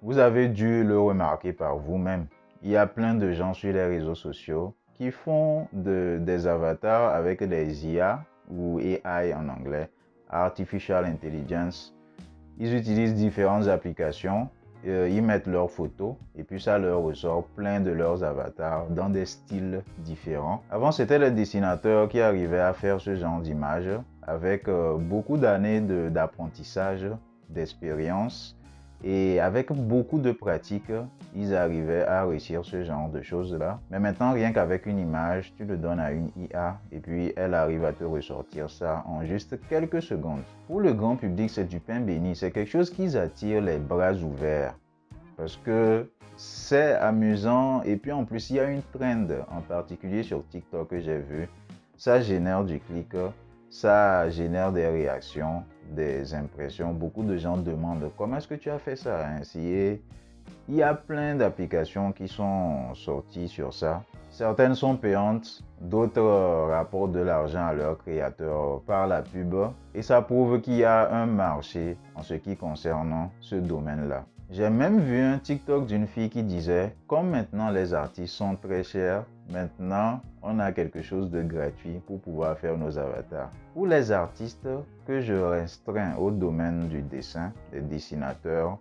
Vous avez dû le remarquer par vous-même. Il y a plein de gens sur les réseaux sociaux qui font des avatars avec des IA ou AI en anglais, Artificial Intelligence. Ils utilisent différentes applications, ils mettent leurs photos et puis ça leur ressort plein de leurs avatars dans des styles différents. Avant, c'était les dessinateurs qui arrivaient à faire ce genre d'images avec beaucoup d'années d'apprentissage, d'expérience et avec beaucoup de pratique, ils arrivaient à réussir ce genre de choses-là. Mais maintenant, rien qu'avec une image, tu le donnes à une IA et puis elle arrive à te ressortir ça en juste quelques secondes. Pour le grand public, c'est du pain béni. C'est quelque chose qui attire les bras ouverts parce que c'est amusant et puis en plus, il y a une trend en particulier sur TikTok que j'ai vu. Ça génère du clic, ça génère des réactions, des impressions. Beaucoup de gens demandent comment est-ce que tu as fait ça ainsi. Et il y a plein d'applications qui sont sorties sur ça. Certaines sont payantes, d'autres rapportent de l'argent à leurs créateurs par la pub. Et ça prouve qu'il y a un marché en ce qui concerne ce domaine-là. J'ai même vu un TikTok d'une fille qui disait, comme maintenant les artistes sont très chers, maintenant on a quelque chose de gratuit pour pouvoir faire nos avatars. Pour les artistes que je restreins au domaine du dessin, les dessinateurs,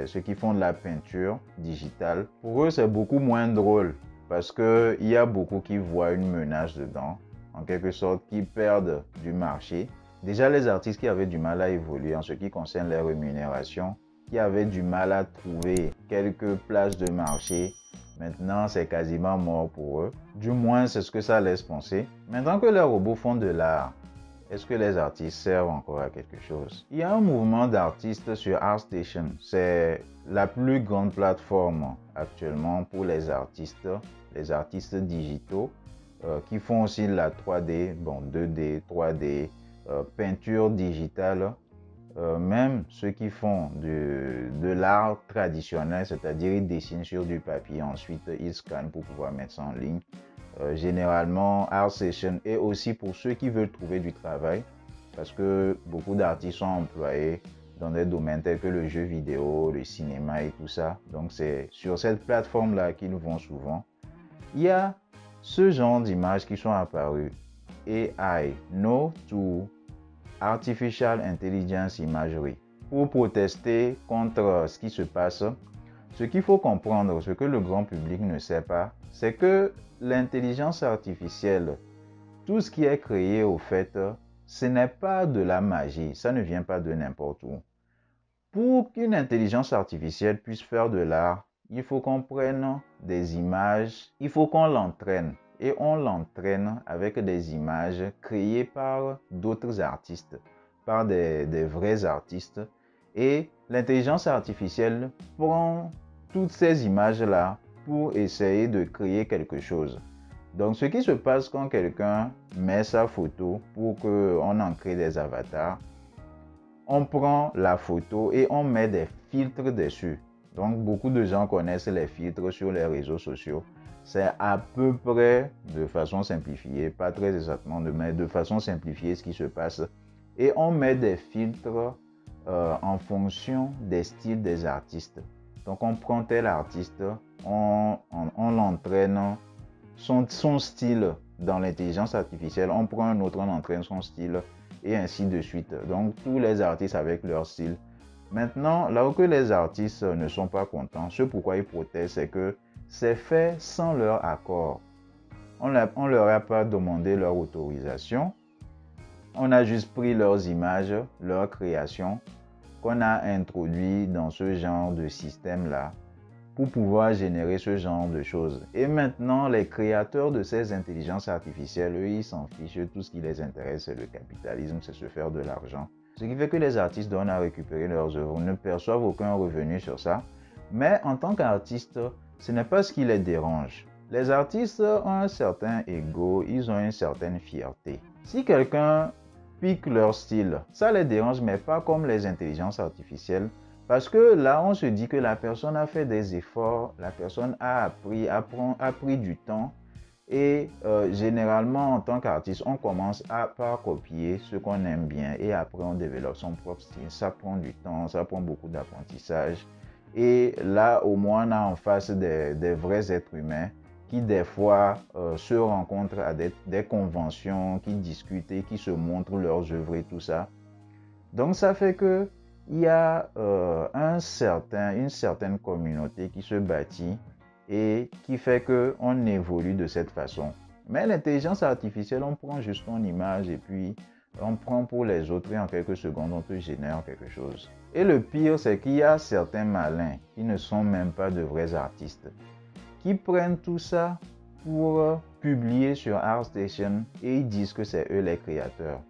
ceux qui font de la peinture digitale, pour eux c'est beaucoup moins drôle parce qu'il y a beaucoup qui voient une menace dedans, en quelque sorte qui perdent du marché. Déjà les artistes qui avaient du mal à évoluer en ce qui concerne les rémunérations, qui avaient du mal à trouver quelques places de marché, maintenant c'est quasiment mort pour eux. Du moins c'est ce que ça laisse penser. Maintenant que les robots font de l'art, est-ce que les artistes servent encore à quelque chose? Il y a un mouvement d'artistes sur ArtStation. C'est la plus grande plateforme actuellement pour les artistes digitaux qui font aussi la 3D, bon 2D, 3D, peinture digitale. Même ceux qui font de l'art traditionnel, c'est-à-dire ils dessinent sur du papier, ensuite ils scannent pour pouvoir mettre ça en ligne. Généralement, ArtStation est aussi pour ceux qui veulent trouver du travail parce que beaucoup d'artistes sont employés dans des domaines tels que le jeu vidéo, le cinéma et tout ça. Donc c'est sur cette plateforme-là qu'ils vont souvent. Il y a ce genre d'images qui sont apparues. AI, No to Artificial Intelligence Imagery. Pour protester contre ce qui se passe, ce qu'il faut comprendre, ce que le grand public ne sait pas, c'est que l'intelligence artificielle, tout ce qui est créé au fait, ce n'est pas de la magie, ça ne vient pas de n'importe où. Pour qu'une intelligence artificielle puisse faire de l'art, il faut qu'on prenne des images, il faut qu'on l'entraîne. Et on l'entraîne avec des images créées par d'autres artistes, par des vrais artistes. Et l'intelligence artificielle prend toutes ces images-là pour essayer de créer quelque chose. Donc, ce qui se passe quand quelqu'un met sa photo pour qu'on en crée des avatars, on prend la photo et on met des filtres dessus. Donc, beaucoup de gens connaissent les filtres sur les réseaux sociaux. C'est à peu près, de façon simplifiée, pas très exactement, mais de façon simplifiée ce qui se passe. Et on met des filtres en fonction des styles des artistes. Donc, on prend tel artiste, on l'entraîne, son style dans l'intelligence artificielle, on prend un autre, on entraîne son style, et ainsi de suite. Donc, tous les artistes avec leur style. Maintenant, là où que les artistes ne sont pas contents, ce pourquoi ils protestent, c'est que c'est fait sans leur accord. On ne leur a pas demandé leur autorisation. On a juste pris leurs images, leurs créations, qu'on a introduit dans ce genre de système-là pour pouvoir générer ce genre de choses. Et maintenant, les créateurs de ces intelligences artificielles, eux, ils s'en fichent. Tout ce qui les intéresse, c'est le capitalisme, c'est se faire de l'argent. Ce qui fait que les artistes donnent à récupérer leurs œuvres, ne perçoivent aucun revenu sur ça. Mais en tant qu'artistes, ce n'est pas ce qui les dérange. Les artistes ont un certain ego, ils ont une certaine fierté. Si quelqu'un pique leur style, ça les dérange, mais pas comme les intelligences artificielles. Parce que là, on se dit que la personne a fait des efforts, la personne a appris, a pris du temps. Et généralement, en tant qu'artiste, on commence par copier ce qu'on aime bien et après on développe son propre style. Ça prend du temps, ça prend beaucoup d'apprentissage. Et là, au moins, on a en face des vrais êtres humains qui, des fois, se rencontrent à des conventions, qui discutent et qui se montrent leurs œuvres et tout ça. Donc, ça fait que il y a une certaine communauté qui se bâtit et qui fait qu'on évolue de cette façon. Mais l'intelligence artificielle, on prend juste ton image et puis on prend pour les autres et en quelques secondes, on te génère quelque chose. Et le pire, c'est qu'il y a certains malins qui ne sont même pas de vrais artistes, qui prennent tout ça pour publier sur ArtStation et ils disent que c'est eux les créateurs.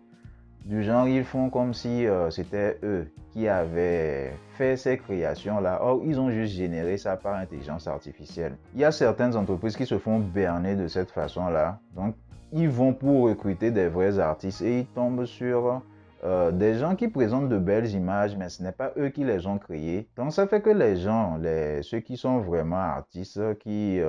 Du genre, ils font comme si c'était eux qui avaient fait ces créations-là. Or, ils ont juste généré ça par intelligence artificielle. Il y a certaines entreprises qui se font berner de cette façon-là. Donc, ils vont pour recruter des vrais artistes et ils tombent sur des gens qui présentent de belles images, mais ce n'est pas eux qui les ont créées. Donc, ça fait que les gens, ceux qui sont vraiment artistes, qui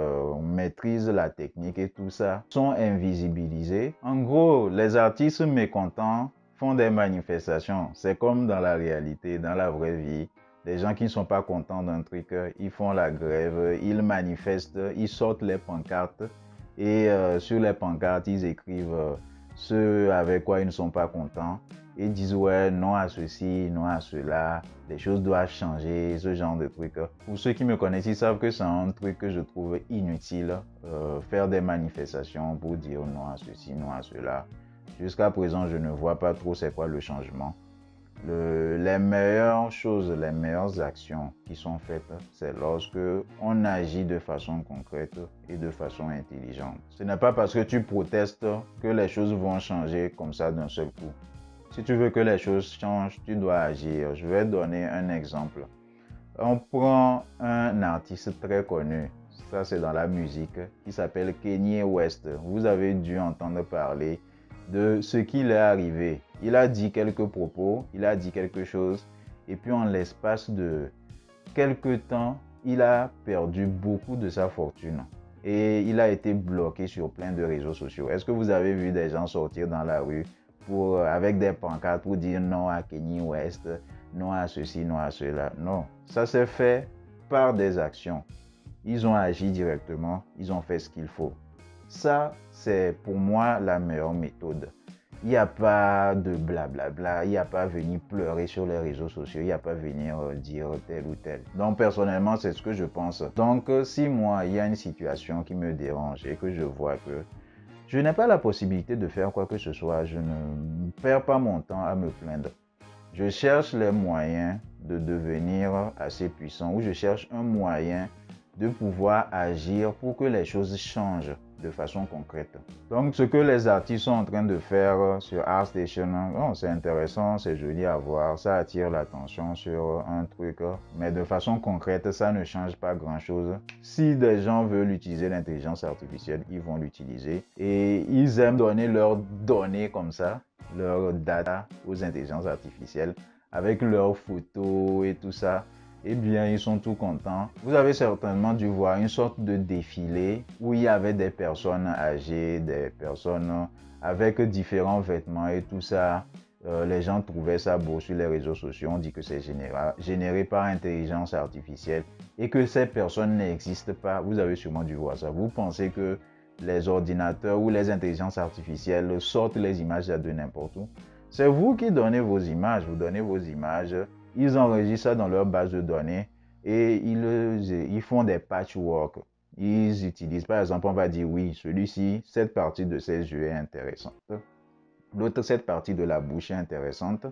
maîtrisent la technique et tout ça, sont invisibilisés. En gros, les artistes mécontents font des manifestations. C'est comme dans la réalité, dans la vraie vie. Les gens qui ne sont pas contents d'un truc, ils font la grève, ils manifestent, ils sortent les pancartes et sur les pancartes, ils écrivent ce avec quoi ils ne sont pas contents et disent ouais, non à ceci, non à cela, les choses doivent changer, ce genre de trucs. Pour ceux qui me connaissent, ils savent que c'est un truc que je trouve inutile, faire des manifestations pour dire non à ceci, non à cela. Jusqu'à présent, je ne vois pas trop c'est quoi le changement. Les meilleures choses, les meilleures actions qui sont faites, c'est lorsque on agit de façon concrète et de façon intelligente. Ce n'est pas parce que tu protestes que les choses vont changer comme ça d'un seul coup. Si tu veux que les choses changent, tu dois agir. Je vais donner un exemple. On prend un artiste très connu, ça c'est dans la musique, qui s'appelle Kanye West. Vous avez dû entendre parler de ce qui lui est arrivé. Il a dit quelques propos, il a dit quelque chose, et puis en l'espace de quelques temps, il a perdu beaucoup de sa fortune. Et il a été bloqué sur plein de réseaux sociaux. Est-ce que vous avez vu des gens sortir dans la rue avec des pancartes pour dire non à Kanye West, non à ceci, non à cela? Non, ça s'est fait par des actions. Ils ont agi directement, ils ont fait ce qu'il faut. Ça, c'est pour moi la meilleure méthode. Il n'y a pas de blablabla, il n'y a pas à venir pleurer sur les réseaux sociaux, il n'y a pas à venir dire tel ou tel. Donc personnellement, c'est ce que je pense. Donc si moi, il y a une situation qui me dérange et que je vois que je n'ai pas la possibilité de faire quoi que ce soit, je ne perds pas mon temps à me plaindre. Je cherche les moyens de devenir assez puissant ou je cherche un moyen de pouvoir agir pour que les choses changent de façon concrète. Donc, ce que les artistes sont en train de faire sur ArtStation, oh, c'est intéressant, c'est joli à voir, ça attire l'attention sur un truc, mais de façon concrète, ça ne change pas grand-chose. Si des gens veulent utiliser l'intelligence artificielle, ils vont l'utiliser et ils aiment donner leurs données comme ça, leurs data aux intelligences artificielles avec leurs photos et tout ça. Eh bien, ils sont tout contents. Vous avez certainement dû voir une sorte de défilé où il y avait des personnes âgées, des personnes avec différents vêtements et tout ça. Les gens trouvaient ça beau sur les réseaux sociaux. On dit que c'est généré par intelligence artificielle et que ces personnes n'existent pas. Vous avez sûrement dû voir ça. Vous pensez que les ordinateurs ou les intelligences artificielles sortent les images de n'importe où? C'est vous qui donnez vos images. Vous donnez vos images. Ils enregistrent ça dans leur base de données et ils font des patchwork. Ils utilisent, par exemple, on va dire, oui, celui-ci, cette partie de ses yeux est intéressante. L'autre, cette partie de la bouche est intéressante.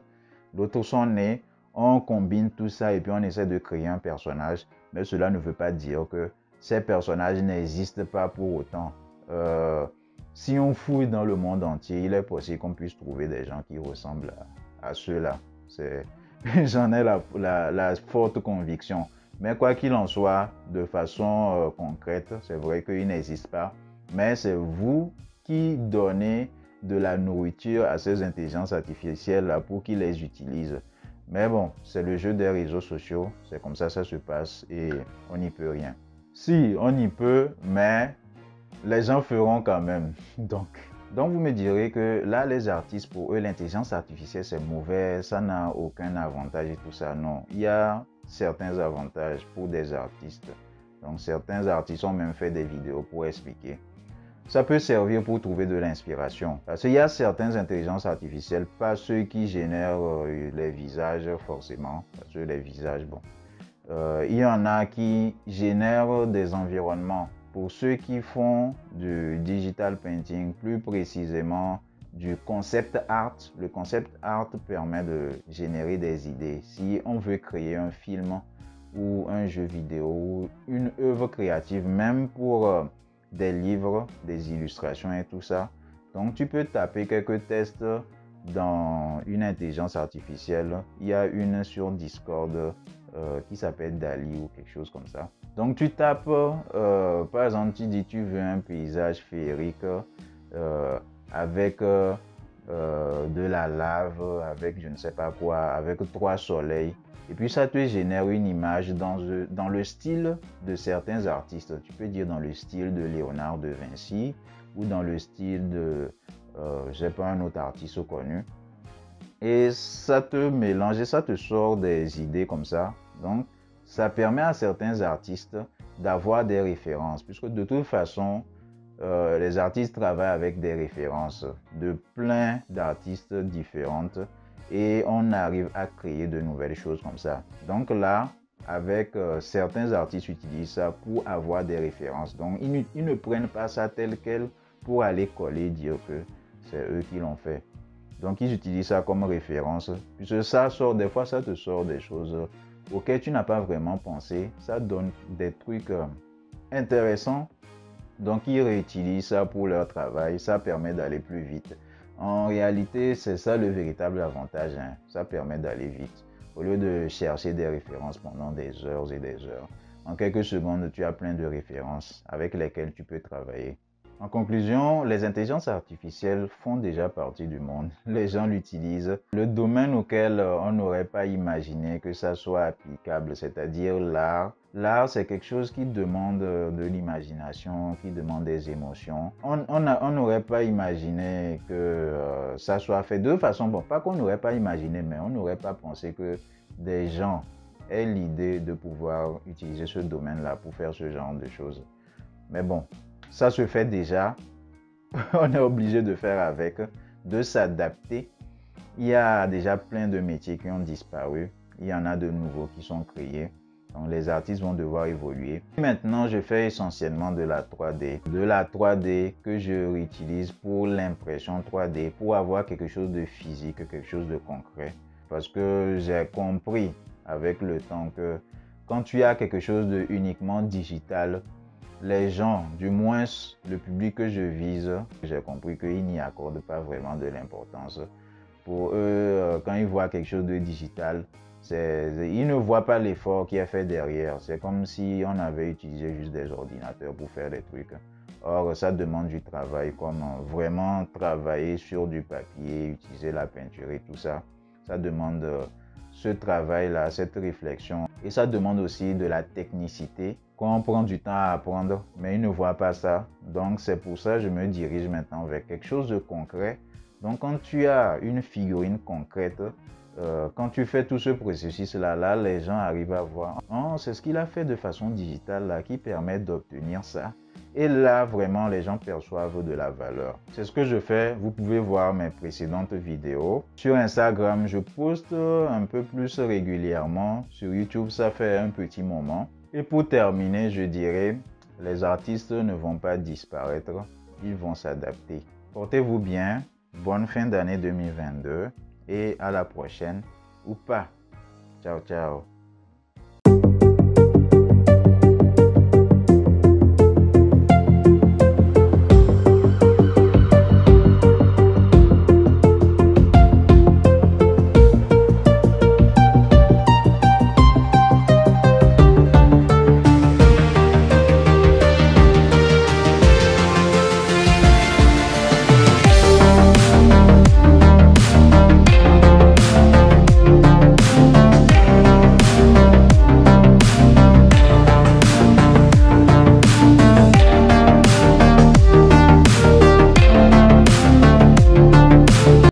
L'autre, son nez. On combine tout ça et puis on essaie de créer un personnage. Mais cela ne veut pas dire que ces personnages n'existent pas pour autant. Si on fouille dans le monde entier, il est possible qu'on puisse trouver des gens qui ressemblent à ceux-là. J'en ai la forte conviction. Mais quoi qu'il en soit, de façon concrète, c'est vrai qu'il n'existe pas. Mais c'est vous qui donnez de la nourriture à ces intelligences artificielles-là pour qu'ils les utilisent. Mais bon, c'est le jeu des réseaux sociaux. C'est comme ça se passe et on n'y peut rien. Si, on y peut, mais les gens feront quand même. Donc vous me direz que là, les artistes, pour eux, l'intelligence artificielle, c'est mauvais, ça n'a aucun avantage et tout ça. Non, il y a certains avantages pour des artistes. Donc certains artistes ont même fait des vidéos pour expliquer. Ça peut servir pour trouver de l'inspiration. Parce qu'il y a certaines intelligences artificielles, pas ceux qui génèrent les visages forcément. Parce que les visages, bon. Il y en a qui génèrent des environnements. Pour ceux qui font du digital painting, plus précisément du concept art, le concept art permet de générer des idées. Si on veut créer un film ou un jeu vidéo ou une œuvre créative, même pour des livres, des illustrations et tout ça, donc tu peux taper quelques tests dans une intelligence artificielle. Il y a une sur Discord qui s'appelle Dali ou quelque chose comme ça. Donc tu tapes, par exemple, tu dis tu veux un paysage féerique avec de la lave, avec je ne sais pas quoi, avec 3 soleils. Et puis ça te génère une image dans le style de certains artistes. Tu peux dire dans le style de Léonard de Vinci ou dans le style de, je sais pas, un autre artiste connu. Et ça te mélange et ça te sort des idées comme ça. Donc, ça permet à certains artistes d'avoir des références, puisque de toute façon, les artistes travaillent avec des références de plein d'artistes différentes et on arrive à créer de nouvelles choses comme ça. Donc là, avec certains artistes utilisent ça pour avoir des références. Donc, ils ne prennent pas ça tel quel pour aller coller, dire que c'est eux qui l'ont fait. Donc, ils utilisent ça comme référence. Puisque ça sort, des fois, ça te sort des choses auxquelles tu n'as pas vraiment pensé. Ça donne des trucs intéressants. Donc, ils réutilisent ça pour leur travail. Ça permet d'aller plus vite. En réalité, c'est ça le véritable avantage. Hein. Ça permet d'aller vite. Au lieu de chercher des références pendant des heures et des heures. En quelques secondes, tu as plein de références avec lesquelles tu peux travailler. En conclusion, les intelligences artificielles font déjà partie du monde. Les gens l'utilisent. Le domaine auquel on n'aurait pas imaginé que ça soit applicable, c'est-à-dire l'art. L'art, c'est quelque chose qui demande de l'imagination, qui demande des émotions. On n'aurait pas imaginé que ça soit fait de façon, bon, pas qu'on n'aurait pas imaginé, mais on n'aurait pas pensé que des gens aient l'idée de pouvoir utiliser ce domaine-là pour faire ce genre de choses. Mais bon, ça se fait déjà. On est obligé de faire avec, de s'adapter. Il y a déjà plein de métiers qui ont disparu. Il y en a de nouveaux qui sont créés. Donc les artistes vont devoir évoluer. Maintenant, je fais essentiellement de la 3D. De la 3D que je réutilise pour l'impression 3D, pour avoir quelque chose de physique, quelque chose de concret. Parce que j'ai compris avec le temps que quand tu as quelque chose de uniquement digital, les gens, du moins le public que je vise, j'ai compris qu'ils n'y accordent pas vraiment de l'importance. Pour eux, quand ils voient quelque chose de digital, ils ne voient pas l'effort qui est fait derrière. C'est comme si on avait utilisé juste des ordinateurs pour faire des trucs. Or, ça demande du travail, comme vraiment travailler sur du papier, utiliser la peinture et tout ça. Ça demande ce travail-là, cette réflexion. Et ça demande aussi de la technicité qu'on prend du temps à apprendre, mais ils ne voient pas ça. Donc, c'est pour ça que je me dirige maintenant vers quelque chose de concret. Donc, quand tu as une figurine concrète, quand tu fais tout ce processus-là, les gens arrivent à voir, oh, c'est ce qu'il a fait de façon digitale là, qui permet d'obtenir ça. Et là, vraiment, les gens perçoivent de la valeur. C'est ce que je fais. Vous pouvez voir mes précédentes vidéos. Sur Instagram, je poste un peu plus régulièrement. Sur YouTube, ça fait un petit moment. Et pour terminer, je dirais, les artistes ne vont pas disparaître. Ils vont s'adapter. Portez-vous bien. Bonne fin d'année 2022. Et à la prochaine. Ou pas. Ciao, ciao.